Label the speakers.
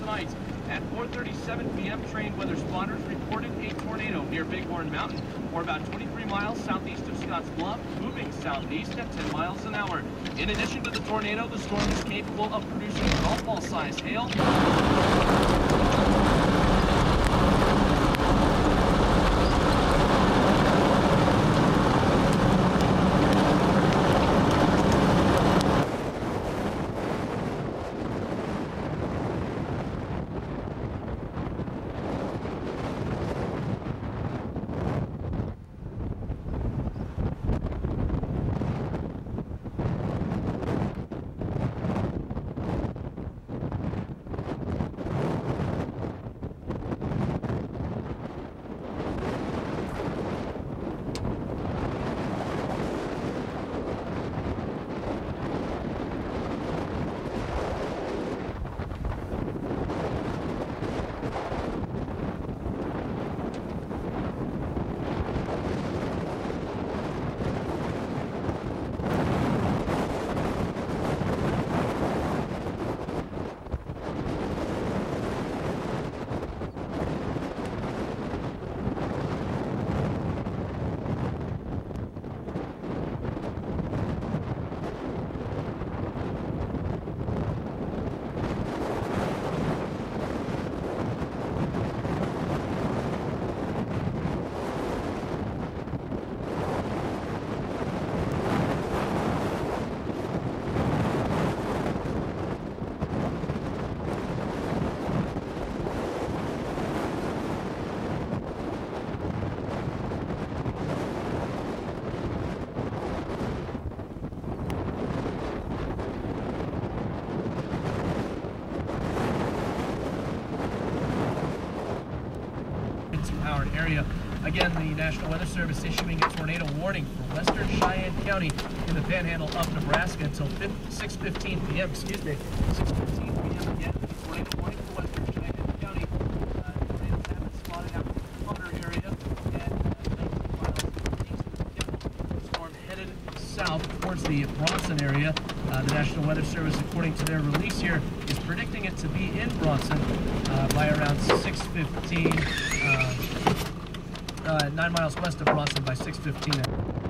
Speaker 1: tonight. At 4:37 p.m., trained weather spotters reported a tornado near Bighorn Mountain, or about 23 miles southeast of Scotts Bluff, moving southeast at 10 miles an hour. In addition to the tornado, the storm is capable of producing golf ball-sized hail. Howard area. Again, the National Weather Service issuing a tornado warning for western Cheyenne County in the panhandle of Nebraska until 6:15 p.m. Excuse me, 6:15 p.m. Again, tornado warning for western Cheyenne County. Tornadoes have been spotted out in the Hunter area and 19 miles east of the capital. Storm headed south towards the Bronson area. The National Weather Service, according to their release here, is predicting it to be in Bronson by around 6:15. 9 miles west of Bronson by 6:15.